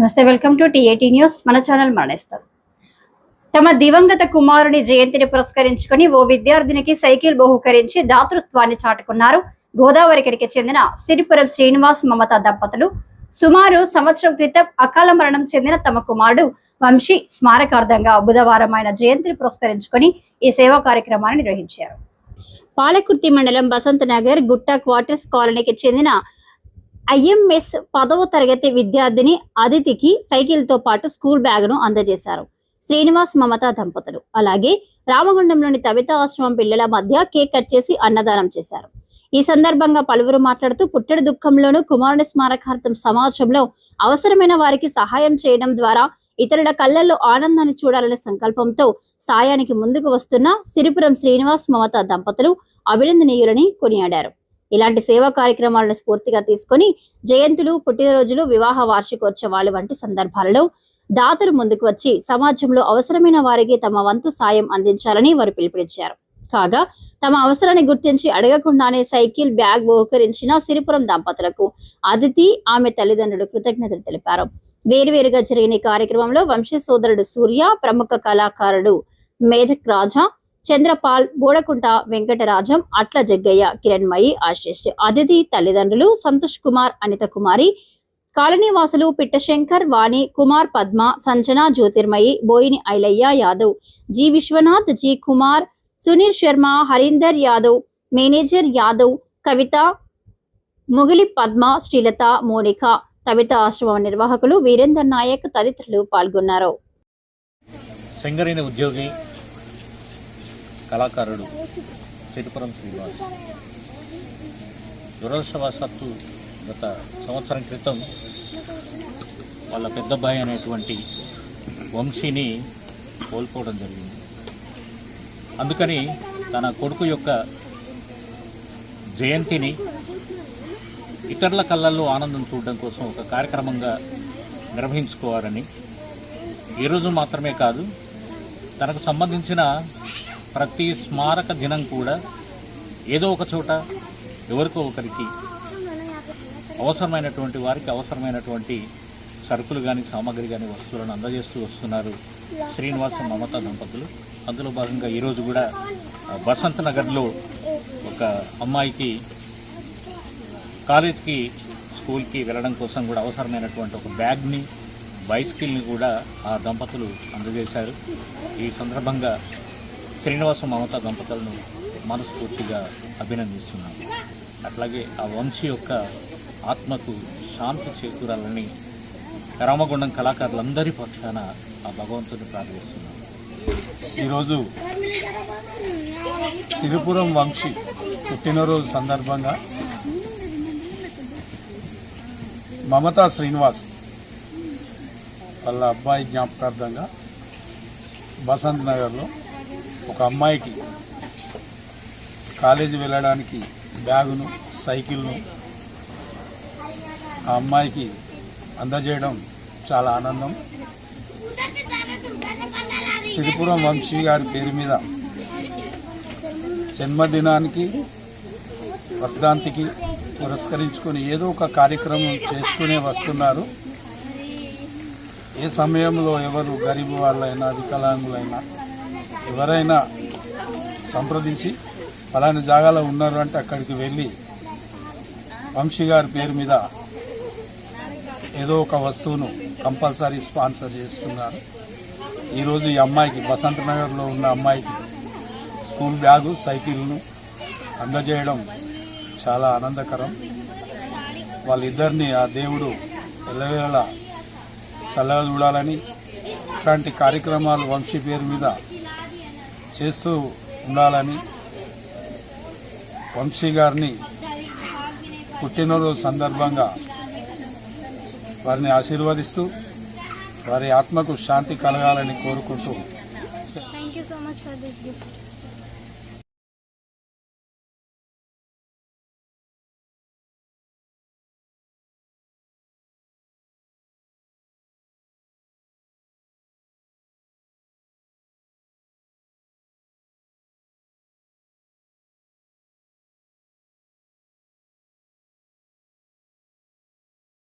నమస్తే, welcome to టీ18 news. మన channel మరణిస్తాం. తమ దివంగత కుమారుని జయంతిని పురస్కరించుకుని ఓ విద్యార్థినికి సైకిల్ బహుకరించి దాతృత్వాన్ని చాటుకున్నారు గోదావరికడికి చెందిన సిరిపురం శ్రీనివాస్ మమత దంపతులు. సుమారు సంవత్సరం క్రితం అకాల మరణం చెందిన తమ కుమారుడు వంశీ స్మారకార్థంగా బుధవారం ఆయన జయంతిని పురస్కరించుకుని ఈ సేవా కార్యక్రమాన్ని నిర్వహించారు. పాలకుర్తి మండలం బసంత్ నగర్ గుట్ట క్వార్టర్స్ కాలనీకి చెందిన ఐఎంఎస్ 10వ తరగతి విద్యార్థిని అదితికి సైకిల్తో పాటు స్కూల్ బ్యాగ్ను అందజేశారు శ్రీనివాస్ మమత దంపతులు. అలాగే రామగుండంలోని తవిత ఆశ్రమం పిల్లల మధ్య కేక్ కట్ చేసి అన్నదానం చేశారు. ఈ సందర్భంగా పలువురు మాట్లాడుతూ పుట్టెడు దుఃఖంలోనూ కుమారుని స్మారకార్థం సమాజంలో అవసరమైన వారికి సహాయం చేయడం ద్వారా ఇతరుల కళ్ళల్లో ఆనందాన్ని చూడాలనే సంకల్పంతో సాయానికి ముందుకు వస్తున్న సిరిపురం శ్రీనివాస్ మమత దంపతులు అభినందనీయులని కొనియాడారు. ఇలాంటి సేవా కార్యక్రమాలను స్ఫూర్తిగా తీసుకుని జయంతులు, పుట్టినరోజులు, వివాహ వార్షికోత్సవాలు వంటి సందర్భాలలో దాతలు ముందుకు వచ్చి సమాజంలో అవసరమైన వారికి తమ వంతు సాయం అందించాలని వారు పిలుపునిచ్చారు. కాగా తమ అవసరాన్ని గుర్తించి అడగకుండానే సైకిల్ బ్యాగ్ బహుకరించిన సిరిపురం దంపతులకు అదితి, ఆమె తల్లిదండ్రులు కృతజ్ఞతలు తెలిపారు. వేరువేరుగా జరిగిన ఈ కార్యక్రమంలో వంశీ సోదరుడు సూర్య, ప్రముఖ కళాకారుడు మేజక్ రాజా, చంద్రపాల్, బోడకుంట వెంకటరాజం, అట్ల జగ్గయ్య, కిరణ్మయి, ఆశిష్, అదితి తల్లిదండ్రులు సంతోష్ కుమార్, అనిత కుమారి, కాలనీవాసులు Pitta Shankar, Vani, Kumar, Padma, Sanjana, Jyothirmayi, Boini Ailaiah Yadav, G Vishwanath, G Kumar, Sunil Sharma, Harinder Yadav, manager Yadav, Kavitha, Mugili Padma, Srilatha, Monika, Tavitha ఆశ్రమం నిర్వాహకులు వీరేందర్ నాయక్ తదితరులు పాల్గొన్నారు. ఉద్యోగి కళాకారుడు సిరిపురం శ్రీనివాస్ దురదృష్టవశాత్తు గత సంవత్సరం క్రితం వాళ్ళ పెద్దబ్బాయి అనేటువంటి వంశీని కోల్పోవడం జరిగింది. అందుకని తన కొడుకు యొక్క జయంతిని ఇతరుల కళ్ళల్లో ఆనందం చూడడం కోసం ఒక కార్యక్రమంగా నిర్వహించుకోవాలని, ఈరోజు మాత్రమే కాదు తనకు సంబంధించిన ప్రతి స్మారక దినం కూడా ఏదో ఒక చోట ఎవరికో ఒకరికి అవసరమైనటువంటి వారికి అవసరమైనటువంటి సరుకులు కానీ, సామాగ్రి కానీ, వస్తువులను అందజేస్తూ వస్తున్నారు శ్రీనివాస మమత దంపతులు. అందులో భాగంగా ఈరోజు కూడా బసంత్ నగర్లో ఒక అమ్మాయికి కాలేజ్కి, స్కూల్కి వెళ్ళడం కోసం కూడా అవసరమైనటువంటి ఒక బ్యాగ్ని, బైసికల్ని కూడా ఆ దంపతులు అందజేశారు. ఈ సందర్భంగా శ్రీనివాస మమత దంపతులను మనస్ఫూర్తిగా అభినందిస్తున్నాను. అట్లాగే ఆ వంశీ యొక్క ఆత్మకు శాంతి చేకూరాలని రామగుండం కళాకారులందరి పక్షాన ఆ భగవంతుని ప్రార్థిస్తున్నాను. ఈరోజు సిరిపురం వంశీ పుట్టినరోజు సందర్భంగా మమతా శ్రీనివాస్ వాళ్ళ అబ్బాయి జ్ఞాపకార్థంగా బసంత్ నగర్లో ఒక అమ్మాయికి కాలేజీ వెళ్ళడానికి బ్యాగును, సైకిల్ను ఆ అమ్మాయికి అందజేయడం చాలా ఆనందం. సిరిపురం వంశీ గారి పేరు మీద జన్మదినానికి, వర్ధంతికి పురస్కరించుకొని ఏదో ఒక కార్యక్రమం చేస్తూనే వస్తున్నారు. ఏ సమయంలో ఎవరు గరీబు వాళ్ళైనా, వికలాంగులైనా ఎవరైనా సంప్రదించి ఫలాని జాగాలో ఉన్నారు అంటే అక్కడికి వెళ్ళి వంశీ గారి పేరు మీద ఏదో ఒక వస్తువును కంపల్సరీ స్పాన్సర్ చేస్తున్నారు. ఈరోజు ఈ అమ్మాయికి, బసంత్ నగర్లో ఉన్న అమ్మాయికి స్కూల్ బ్యాగు, సైకిల్ను అందజేయడం చాలా ఆనందకరం. వాళ్ళిద్దరిని ఆ దేవుడు ఎల్లవేళ చల్లగా చూడాలని, ఇట్లాంటి కార్యక్రమాలు వంశీ పేరు మీద చేస్తూ ఉండాలని, వంశీ గారిని పుట్టినరోజు సందర్భంగా వారిని ఆశీర్వదిస్తూ వారి ఆత్మకు శాంతి కలగాలని కోరుకుంటూ Thank you so much for this gift.